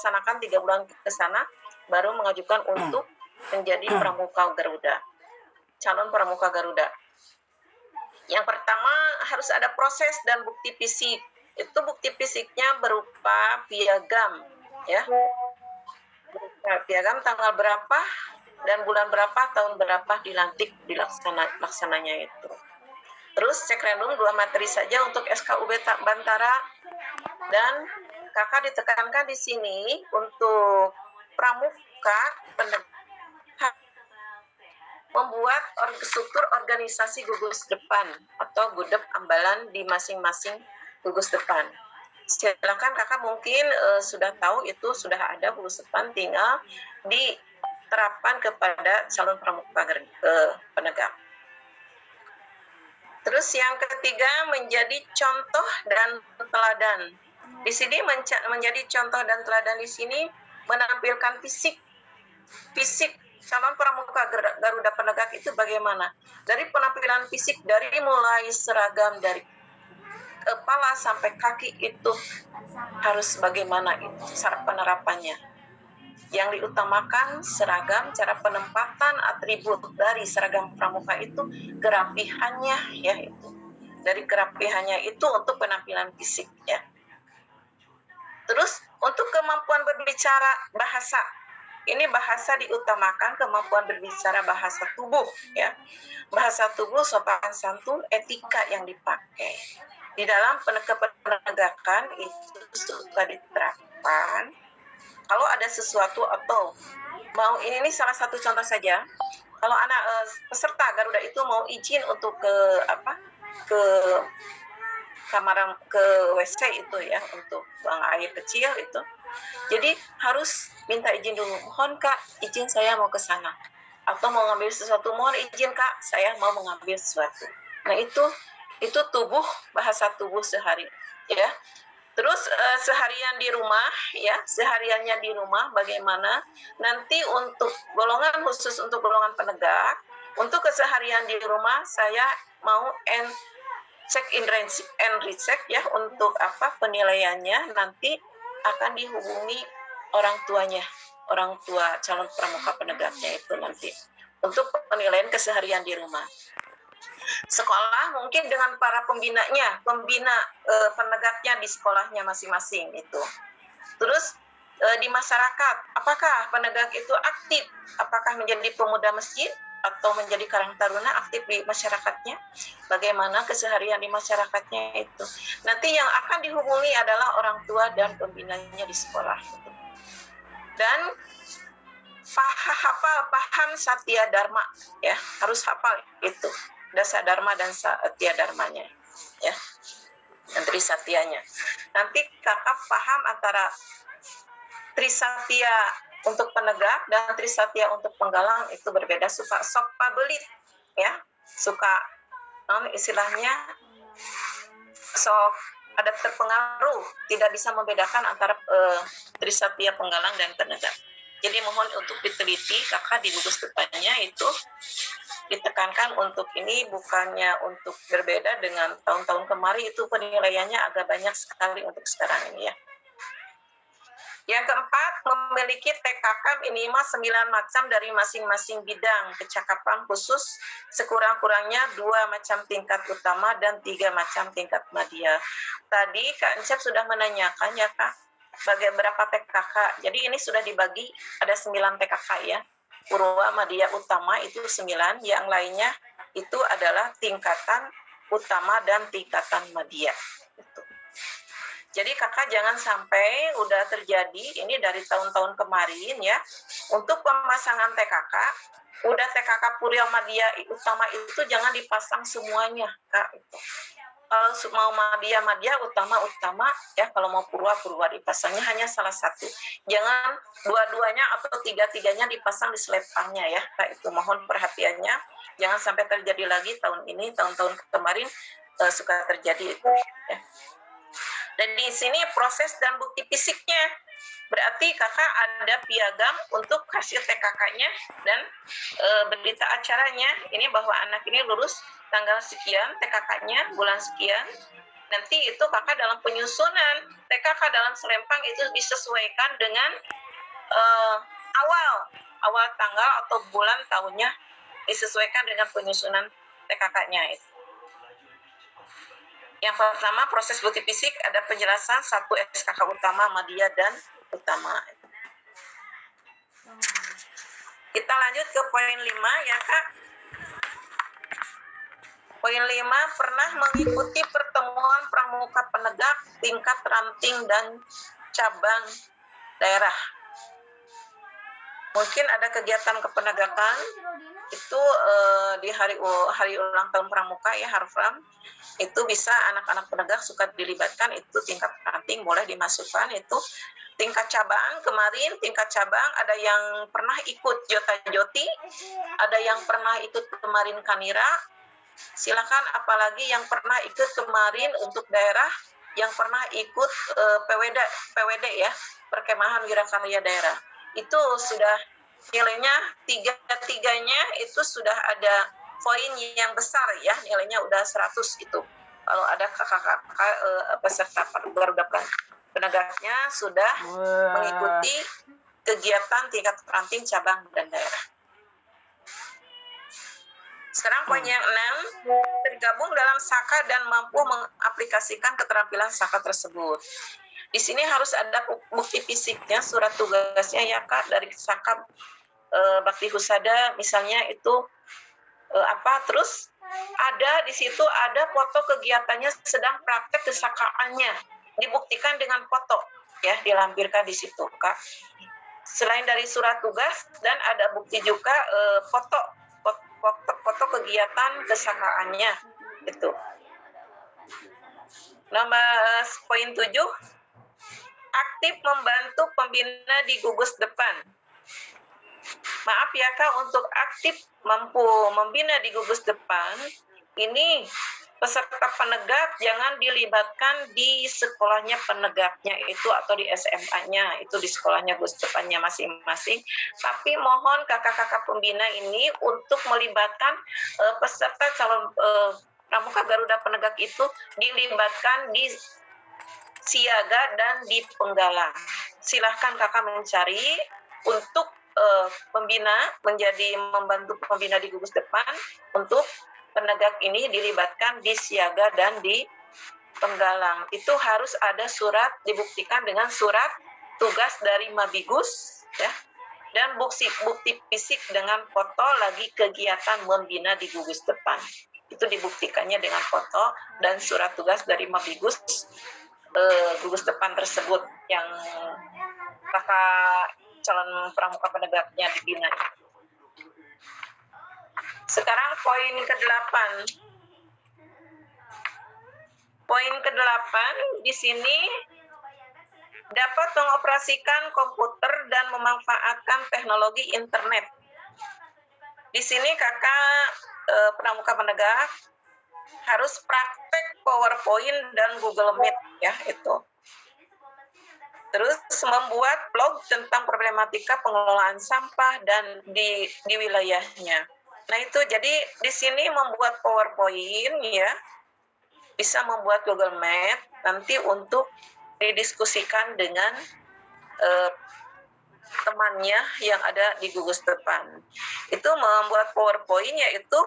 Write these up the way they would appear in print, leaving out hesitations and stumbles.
melaksanakan 3 bulan ke sana, baru mengajukan untuk menjadi pramuka Garuda, calon pramuka Garuda. Yang pertama harus ada proses dan bukti fisik. Itu bukti fisiknya berupa piagam, ya. Piagam tanggal berapa dan bulan berapa, tahun berapa dilantik laksananya itu. Terus cek random 2 materi saja untuk SKUB Bantara, dan kakak ditekankan di sini untuk pramuka membuat struktur organisasi gugus depan atau gudep ambalan di masing-masing gugus depan. Silakan kakak mungkin sudah tahu itu sudah ada gugus depan, tinggal diterapkan kepada calon pramuka penegak. Terus yang ketiga menjadi contoh dan teladan. Di sini menjadi contoh dan teladan di sini menampilkan fisik calon pramuka Garuda penegak itu bagaimana? Dari penampilan fisik, dari mulai seragam dari kepala sampai kaki itu harus bagaimana itu cara penerapannya. Yang diutamakan seragam, cara penempatan atribut dari seragam pramuka itu kerapihannya, ya itu. Dari kerapihannya itu untuk penampilan fisik, ya. Terus untuk kemampuan berbicara bahasa, ini bahasa diutamakan, kemampuan berbicara bahasa tubuh, ya. Bahasa tubuh, sopan santun, etika yang dipakai. Di dalam penegakan itu suka diterapkan. Kalau ada sesuatu atau mau ini salah satu contoh saja. Kalau anak peserta Garuda itu mau izin untuk ke kamar, ke WC itu ya, untuk buang air kecil itu. Jadi harus minta izin dulu. Mohon Kak, izin saya mau ke sana. Atau mau ngambil sesuatu, mohon izin Kak, saya mau mengambil sesuatu. Nah itu tubuh, bahasa tubuh sehari, ya. Terus seharian di rumah, ya, sehariannya di rumah bagaimana? Nanti untuk golongan khusus untuk golongan penegak, untuk keseharian di rumah saya mau check in and recheck, ya, untuk penilaiannya nanti akan dihubungi orang tuanya, orang tua calon pramuka penegaknya itu nanti untuk penilaian keseharian di rumah. Sekolah mungkin dengan para pembina penegaknya di sekolahnya masing-masing itu. Terus di masyarakat, apakah penegak itu aktif? Apakah menjadi pemuda masjid atau menjadi karang taruna aktif di masyarakatnya? Bagaimana keseharian di masyarakatnya itu? Nanti yang akan dihubungi adalah orang tua dan pembinanya di sekolah. Dan paham Satya Dharma, ya, harus hafal itu. Dasa Dharma dan Satya Dharmanya, ya, dan Trisatyanya. Nanti kakak paham antara Trisatya untuk penegak dan Trisatya untuk penggalang itu berbeda. Suka sok pabelit, ya, suka istilahnya sok ada terpengaruh, tidak bisa membedakan antara Trisatya penggalang dan penegak. Jadi mohon untuk diteliti, kakak di gugus depannya itu ditekankan untuk ini bukannya untuk berbeda dengan tahun-tahun kemarin, itu penilaiannya agak banyak sekali untuk sekarang ini, ya. Yang keempat, memiliki TKK minimal 9 macam dari masing-masing bidang kecakapan khusus, sekurang-kurangnya 2 macam tingkat utama dan 3 macam tingkat media. Tadi Kak Encep sudah menanyakan, ya Kak, berapa TKK. Jadi ini sudah dibagi, ada 9 TKK, ya. Purwa, Madya, Utama itu 9, yang lainnya itu adalah tingkatan utama dan tingkatan Madya. Gitu. Jadi kakak jangan sampai udah terjadi ini dari tahun-tahun kemarin, ya, untuk pemasangan TKK, udah TKK Purwa, Madya, Utama itu jangan dipasang semuanya, Kak. Itu. Kalau mau Madya, Utama, ya, kalau mau Purwa dipasangnya hanya salah satu. Jangan dua-duanya atau tiga-tiganya dipasang di selepangnya, ya. Nah, itu mohon perhatiannya. Jangan sampai terjadi lagi tahun ini, tahun-tahun kemarin suka terjadi itu, ya. Dan di sini proses dan bukti fisiknya. Berarti kakak ada piagam untuk hasil TKK-nya dan berita acaranya. Ini bahwa anak ini lulus tanggal sekian, TKK-nya bulan sekian, Nanti itu kakak dalam penyusunan TKK dalam Selempang itu disesuaikan dengan awal tanggal atau bulan tahunnya, disesuaikan dengan penyusunan TKK-nya itu. Yang pertama, proses bukti fisik ada penjelasan 1 SKK utama, media, dan utama. Kita lanjut ke poin 5 ya Kak. Poin 5, pernah mengikuti pertemuan pramuka penegak tingkat ranting dan cabang daerah. Mungkin ada kegiatan kepenegakan itu di hari ulang tahun pramuka ya, Harfram. Itu bisa anak-anak penegak suka dilibatkan, itu tingkat ranting boleh dimasukkan. Itu tingkat cabang, kemarin tingkat cabang ada yang pernah ikut Jota Joti, ada yang pernah ikut kemarin Kanira. Silakan, apalagi yang pernah ikut kemarin untuk daerah, yang pernah ikut PWD ya, Perkemahan Wirakarya Daerah. Itu sudah nilainya tiga-tiganya itu sudah ada poin yang besar ya, nilainya udah 100 itu. Kalau ada kakak-kakak peserta Garuda penegaknya sudah mengikuti kegiatan tingkat ranting cabang dan daerah. Sekarang poin yang 6, tergabung dalam SAKA dan mampu mengaplikasikan keterampilan SAKA tersebut. Di sini harus ada bukti fisiknya, surat tugasnya ya Kak, dari SAKA Bakti Husada misalnya itu terus ada di situ ada foto kegiatannya sedang praktek kesakaannya, dibuktikan dengan foto ya, dilampirkan di situ Kak. Selain dari surat tugas, dan ada bukti juga foto kegiatan kesakaannya itu. Nomor poin 7, aktif membantu pembina di gugus depan. Maaf ya Kak, untuk aktif mampu membina di gugus depan, ini peserta penegak jangan dilibatkan di sekolahnya penegaknya itu atau di SMA-nya, itu di sekolahnya gugus depannya masing-masing. Tapi mohon kakak-kakak pembina ini untuk melibatkan peserta calon pramuka Garuda penegak itu dilibatkan di siaga dan di penggalang. Silahkan kakak mencari untuk pembina, membantu pembina di gugus depan untuk penegak ini dilibatkan di siaga dan di penggalang. Itu harus ada surat, dibuktikan dengan surat tugas dari Mabigus ya, dan bukti fisik dengan foto lagi kegiatan membina di gugus depan. Itu dibuktikannya dengan foto dan surat tugas dari Mabigus gugus depan tersebut yang kakak calon pramuka penegaknya dibina. Sekarang poin ke-8. Poin ke-8 di sini dapat mengoperasikan komputer dan memanfaatkan teknologi internet. Di sini kakak pramuka penegak harus praktek PowerPoint dan Google Meet ya itu. Terus membuat blog tentang problematika pengelolaan sampah dan di wilayahnya. Nah itu jadi di sini membuat PowerPoint ya, bisa membuat Google Meet nanti untuk didiskusikan dengan temannya yang ada di gugus depan. Itu membuat PowerPoint yaitu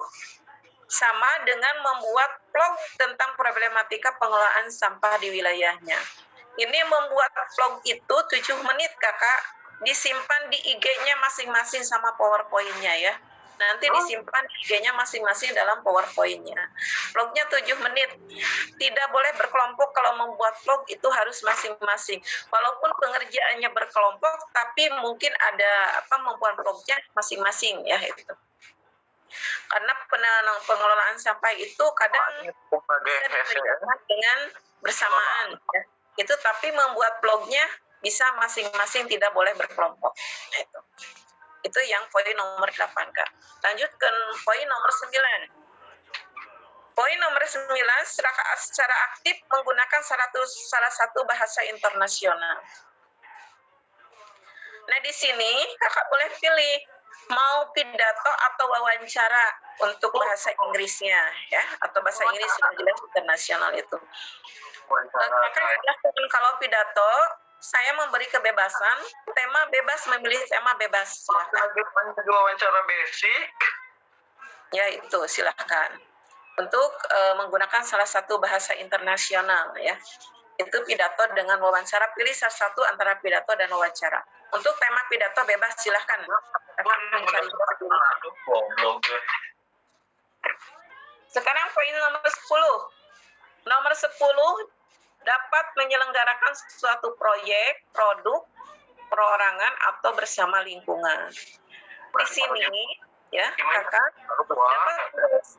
sama dengan membuat blog tentang problematika pengelolaan sampah di wilayahnya. Ini membuat vlog itu 7 menit kakak, disimpan di IG-nya masing-masing sama PowerPoint-nya ya. Nanti disimpan di IG-nya masing-masing dalam PowerPoint-nya. Vlognya 7 menit. Tidak boleh berkelompok kalau membuat vlog, itu harus masing-masing. Walaupun pengerjaannya berkelompok, tapi mungkin ada membuat vlognya masing-masing ya itu. Karena pengelolaan sampah itu kadang dikerjakan dengan bersamaan ya. Itu tapi membuat blognya bisa masing-masing, tidak boleh berkelompok. Itu yang poin nomor 8 Kak. Lanjut ke poin nomor 9. Poin nomor 9, secara aktif menggunakan salah satu bahasa internasional. Nah di sini kakak boleh pilih mau pidato atau wawancara untuk bahasa Inggrisnya ya, atau bahasa Inggris sudah jelas internasional itu. Kalau pidato saya memberi kebebasan, tema bebas, memilih tema bebas. Wawancara basic. Ya itu silahkan. Untuk menggunakan salah satu bahasa internasional ya. Itu pidato dengan wawancara, pilih salah satu antara pidato dan wawancara. Untuk tema pidato bebas silahkan. Sekarang poin nomor 10. Nomor 10 dapat menyelenggarakan suatu proyek, produk, perorangan atau bersama lingkungan. Di sini ya, kakak dapat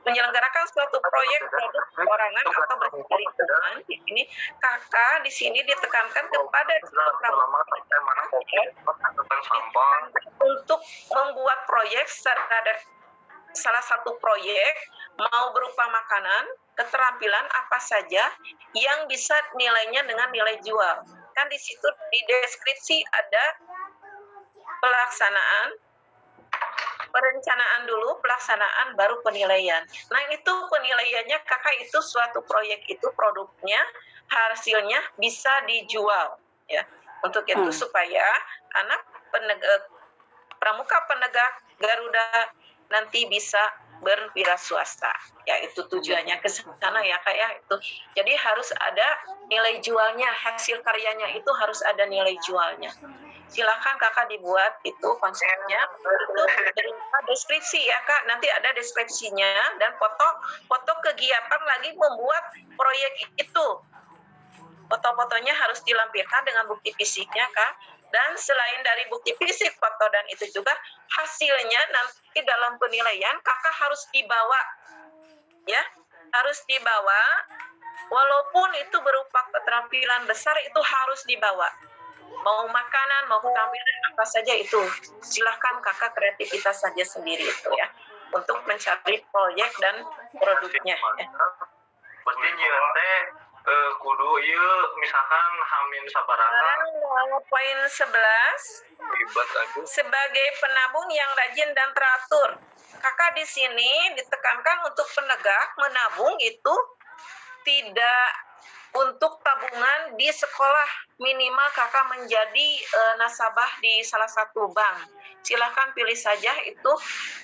menyelenggarakan suatu proyek, produk, perorangan atau bersama lingkungan. Di sini kakak di sini ditekankan kepada untuk membuat proyek salah satu proyek mau berupa makanan, keterampilan apa saja yang bisa nilainya dengan nilai jual. Kan di situ di deskripsi ada pelaksanaan, perencanaan dulu, pelaksanaan, baru penilaian. Nah itu penilaiannya kakak itu suatu proyek itu produknya, hasilnya bisa dijual ya. Untuk itu supaya anak pramuka penegak Garuda nanti bisa berwira swasta. Ya itu tujuannya ke sana ya Kak ya itu. Jadi harus ada nilai jualnya, hasil karyanya itu harus ada nilai jualnya. Silakan Kakak dibuat itu konsepnya. Itu berupa deskripsi ya Kak. Nanti ada deskripsinya dan foto kegiatan lagi membuat proyek itu. Foto-fotonya harus dilampirkan dengan bukti fisiknya Kak. Dan selain dari bukti fisik, foto dan itu juga hasilnya nanti dalam penilaian kakak harus dibawa ya, harus dibawa walaupun itu berupa keterampilan besar itu harus dibawa. Mau makanan, mau keterampilan apa saja itu silahkan kakak kreativitas saja sendiri itu ya untuk mencari proyek dan produknya ya. Kudu iya misalkan hamin sabaraha. Poin 11 sebagai penabung yang rajin dan teratur. Kakak di sini ditekankan untuk penegak menabung itu tidak untuk tabungan di sekolah, minimal kakak menjadi nasabah di salah satu bank. Silahkan pilih saja itu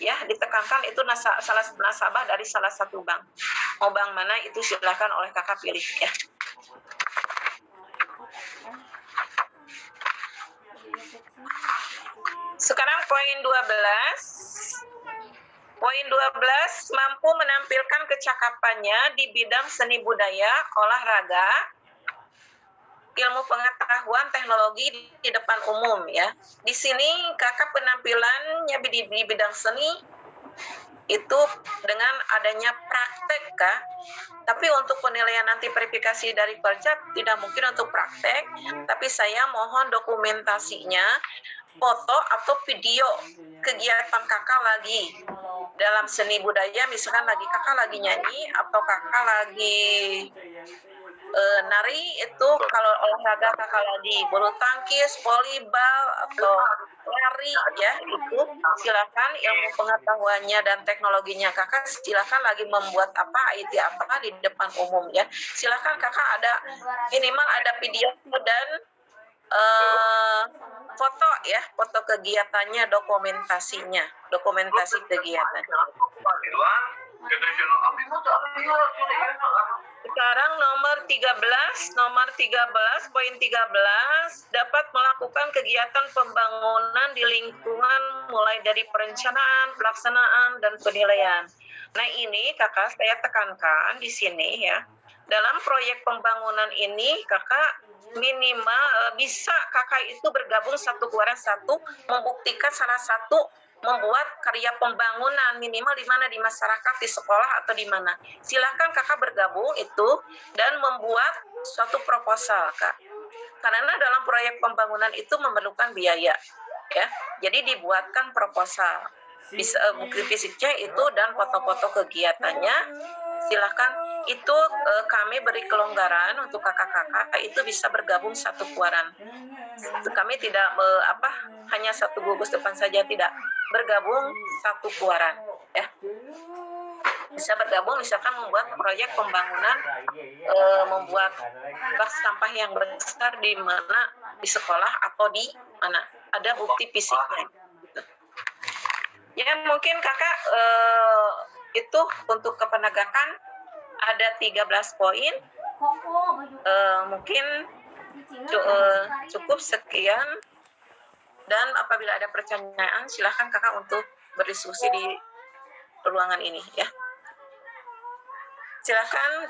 ya, ditekankan itu nasabah dari salah satu bank. Mau bank mana itu silahkan oleh kakak pilih ya. Sekarang poin 12. Poin 12, mampu menampilkan kecakapannya di bidang seni budaya, olahraga, ilmu pengetahuan, teknologi di depan umum ya. Di sini kakak penampilannya di bidang seni itu dengan adanya praktek Kak. Tapi untuk penilaian nanti verifikasi dari Percap tidak mungkin untuk praktek, tapi saya mohon dokumentasinya, foto atau video kegiatan kakak lagi dalam seni budaya, misalkan kakak lagi nyanyi atau kakak lagi nari, itu kalau olahraga kakak lagi bulu tangkis, volleyball atau lari ya, itu silakan ilmu pengetahuannya dan teknologinya kakak silakan lagi membuat apa IT apa di depan umum ya. Silakan kakak ada minimal ada video dan foto ya, foto kegiatannya, dokumentasi kegiatan. Sekarang nomor 13, poin 13, dapat melakukan kegiatan pembangunan di lingkungan mulai dari perencanaan, pelaksanaan, dan penilaian. Nah ini kakak saya tekankan di sini ya, dalam proyek pembangunan ini kakak minimal bisa kakak itu bergabung satu keluaran satu, membuktikan salah satu membuat karya pembangunan minimal di mana, di masyarakat, di sekolah atau di mana. Silakan kakak bergabung itu dan membuat suatu proposal Kak. Karena dalam proyek pembangunan itu memerlukan biaya ya. Jadi dibuatkan proposal. Bisa bukti fisiknya itu dan foto-foto kegiatannya. Silakan itu kami beri kelonggaran untuk kakak-kakak itu bisa bergabung satu keluaran. Kami tidak hanya satu gugus depan saja, tidak. bergabung satu keluaran, ya. Bisa bergabung misalkan membuat proyek pembangunan, membuat bak sampah yang besar di mana, di sekolah atau di mana ada bukti fisiknya. Ya mungkin kakak itu untuk kepenegakan ada 13 poin. Mungkin cukup sekian, dan apabila ada pertanyaan silahkan kakak untuk berdiskusi di ruangan ini, ya. Silakan.